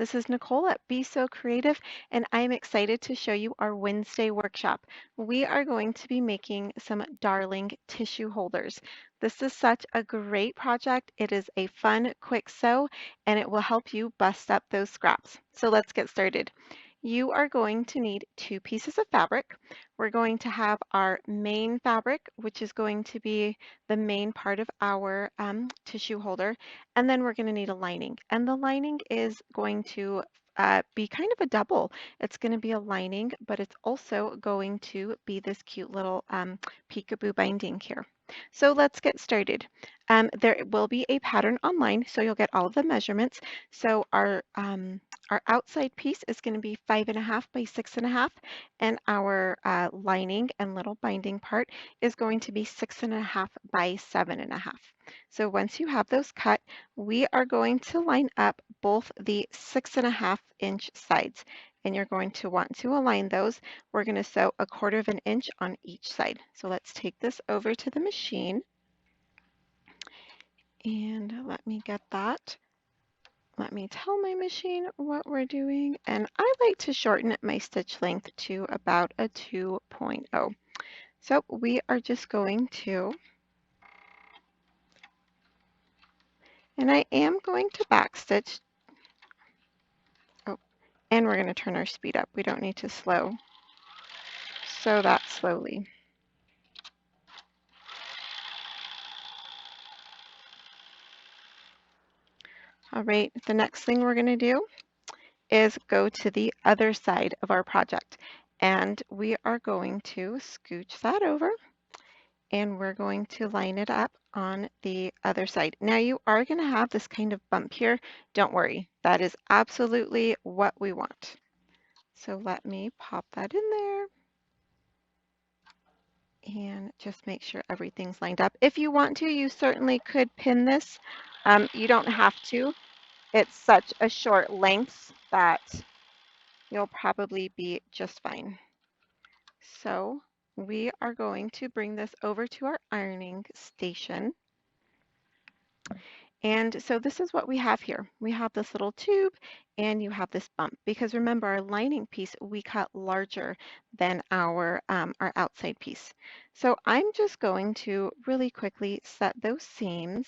This is Nicole at Be So Creative, and I am excited to show you our Wednesday workshop. We are going to be making some darling tissue holders. This is such a great project. It is a fun, quick sew, and it will help you bust up those scraps. So let's get started. You are going to need 2 pieces of fabric. We're going to have our main fabric, which is going to be the main part of our tissue holder. And then we're going to need a lining. And the lining is going to be kind of a double. It's going to be a lining, but it's also going to be this cute little peekaboo binding here. So let's get started. There will be a pattern online, so you'll get all of the measurements. So our outside piece is going to be 5.5 by 6.5, and our lining and little binding part is going to be 6.5 by 7.5. So once you have those cut, we are going to line up both the 6.5-inch sides, and you're going to want to align those. We're going to sew 1/4 of an inch on each side. So let's take this over to the machine, and let me get that. Let me tell my machine what we're doing, and I like to shorten my stitch length to about a 2.0. So we are just going to, and I am going to backstitch. Oh, and we're going to turn our speed up. We don't need to sew that slowly. All right, the next thing we're going to do is go to the other side of our project, and we are going to scooch that over, and we're going to line it up on the other side. Now you are going to have this kind of bump here. Don't worry, that is absolutely what we want. So let me pop that in there and just make sure everything's lined up. If you want to, you certainly could pin this. You don't have to. It's such a short length that you'll probably be just fine. So we are going to bring this over to our ironing station. And so this is what we have here. We have this little tube and you have this bump, because remember our lining piece we cut larger than our outside piece. So I'm just going to really quickly set those seams.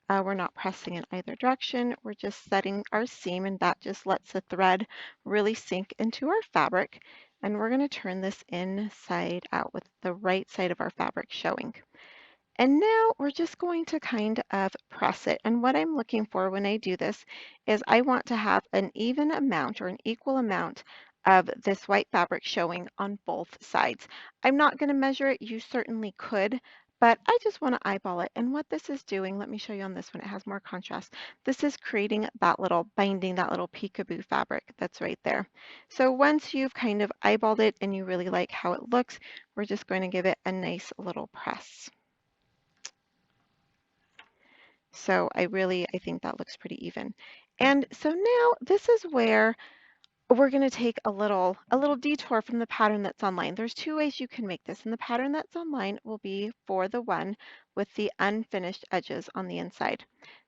We're not pressing in either direction. We're just setting our seam, and that just lets the thread really sink into our fabric. And we're going to turn this inside out with the right side of our fabric showing. And now we're just going to kind of press it. And what I'm looking for when I do this is I want to have an even amount or an equal amount of this white fabric showing on both sides. I'm not going to measure it. You certainly could, but I just want to eyeball it. And what this is doing, let me show you on this one. It has more contrast. This is creating that little binding, that little peekaboo fabric that's right there. So once you've kind of eyeballed it and you really like how it looks, we're just going to give it a nice little press. So I think that looks pretty even. And so now this is where we're going to take a little detour from the pattern that's online. There's 2 ways you can make this, and the pattern that's online will be for the one with the unfinished edges on the inside.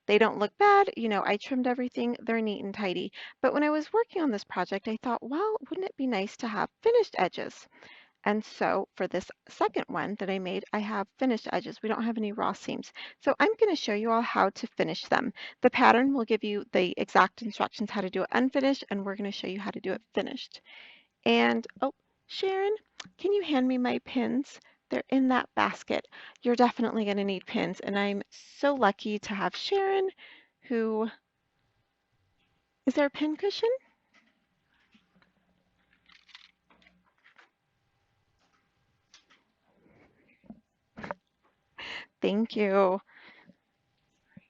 They don't look bad, you know, I trimmed everything, they're neat and tidy. But when I was working on this project, I thought, well, wouldn't it be nice to have finished edges? And so for this second one that I made, I have finished edges. We don't have any raw seams. So I'm going to show you all how to finish them. The pattern will give you the exact instructions how to do it unfinished, and we're going to show you how to do it finished. And, oh, Sharon, can you hand me my pins? They're in that basket. You're definitely going to need pins, and I'm so lucky to have Sharon, who, is there a pin cushion? Thank you.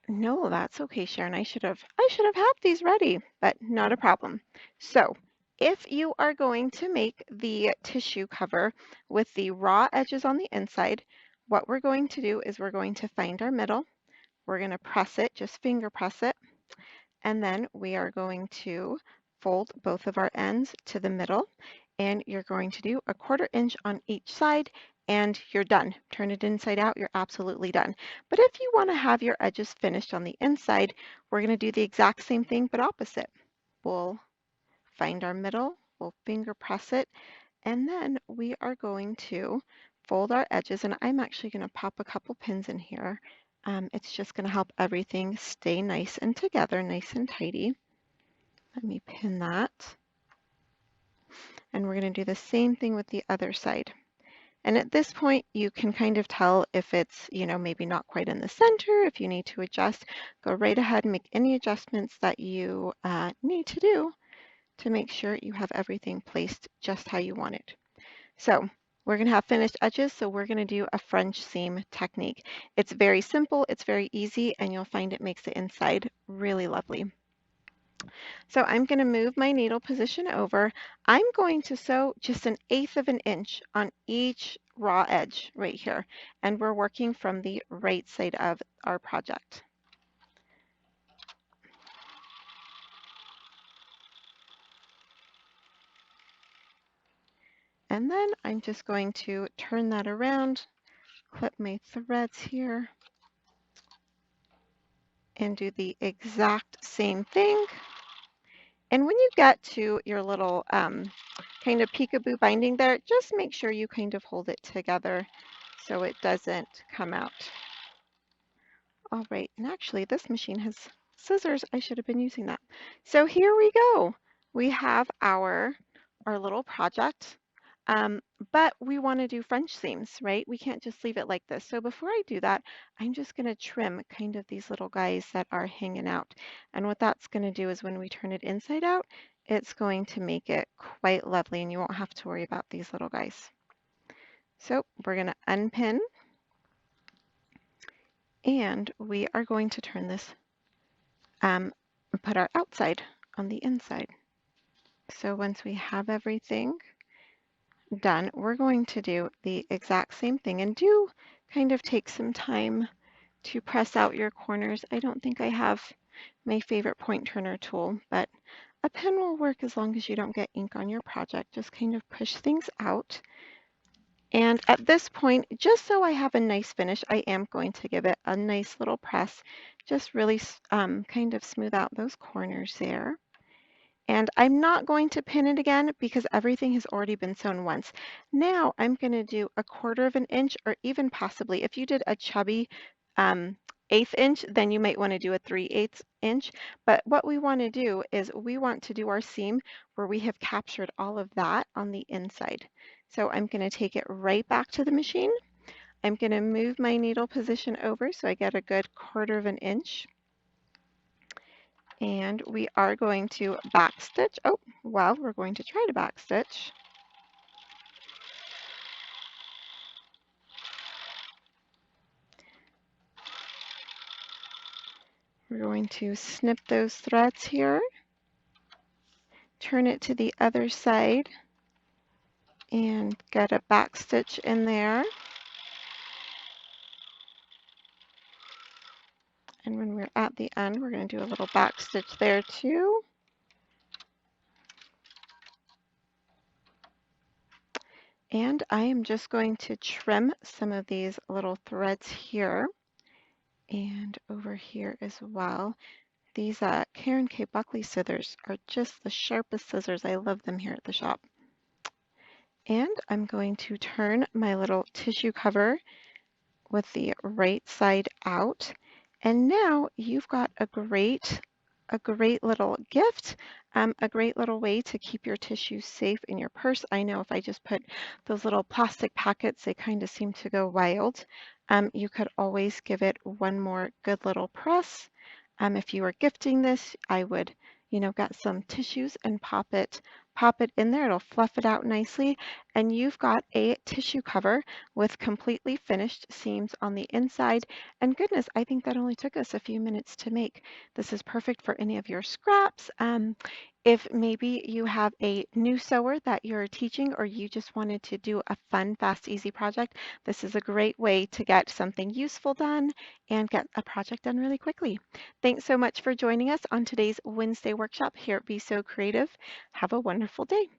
No, that's okay, Sharon. I should have had these ready, but not a problem. So, if you are going to make the tissue cover with the raw edges on the inside, what we're going to do is we're going to find our middle. We're going to press it, just finger press it, and then we are going to fold both of our ends to the middle, and you're going to do 1/4 inch on each side, and you're done. Turn it inside out, you're absolutely done. But if you want to have your edges finished on the inside, we're going to do the exact same thing but opposite. we'll find our middle, we'll finger press it, and then we are going to fold our edges, and I'm actually going to pop a couple pins in here. It's just going to help everything stay nice and together, nice and tidy. Let me pin that. And we're going to do the same thing with the other side. And at this point, you can kind of tell if it's, maybe not quite in the center. If you need to adjust, go right ahead and make any adjustments that you need to do to make sure you have everything placed just how you want it. So we're going to have finished edges, so we're going to do a French seam technique. It's very simple, it's very easy, and you'll find it makes the inside really lovely. So I'm going to move my needle position over. I'm going to sew just 1/8 of an inch on each raw edge right here, and we're working from the right side of our project. And then I'm just going to turn that around, clip my threads here, and do the exact same thing. And when you get to your little kind of peekaboo binding there, just make sure you kind of hold it together so it doesn't come out. All right, and actually this machine has scissors. I should have been using that. So here we go. We have our little project, but we want to do French seams, right? We can't just leave it like this. So before I do that, I'm just going to trim kind of these little guys that are hanging out. And what that's going to do is when we turn it inside out, it's going to make it quite lovely and you won't have to worry about these little guys. So we're going to unpin. And we are going to turn this, put our outside on the inside. So once we have everything done, we're going to do the exact same thing and do kind of take some time to press out your corners. I don't think I have my favorite point turner tool, but a pen will work as long as you don't get ink on your project. Just kind of push things out. And at this point, just so I have a nice finish, I am going to give it a nice little press. Just really kind of smooth out those corners there. And I'm not going to pin it again because everything has already been sewn once. Now I'm going to do 1/4 of an inch, or even possibly if you did a chubby 1/8 inch, then you might want to do a 3/8 inch. But what we want to do is we want to do our seam where we have captured all of that on the inside. So I'm going to take it right back to the machine. I'm going to move my needle position over so I get a good 1/4 of an inch. And we are going to back stitch. Oh, well, we're going to try to back stitch. We're going to snip those threads here, turn it to the other side, and get a back stitch in there. And when we're at the end, we're going to do a little back stitch there too. And I am just going to trim some of these little threads here and over here as well. These Karen K. Buckley scissors are just the sharpest scissors. I love them here at the shop. And I'm going to turn my little tissue cover with the right side out. And now you've got a great little gift, a great little way to keep your tissue safe in your purse. I know if I just put those little plastic packets, they kind of seem to go wild. You could always give it one more good little press. If you were gifting this, I would, get some tissues and pop it in there. It'll fluff it out nicely. And you've got a tissue cover with completely finished seams on the inside. And goodness, I think that only took us a few minutes to make. This is perfect for any of your scraps. If maybe you have a new sewer that you're teaching or you just wanted to do a fun, fast, easy project, this is a great way to get something useful done and get a project done really quickly. Thanks so much for joining us on today's Wednesday workshop here at Be So Creative. Have a wonderful day.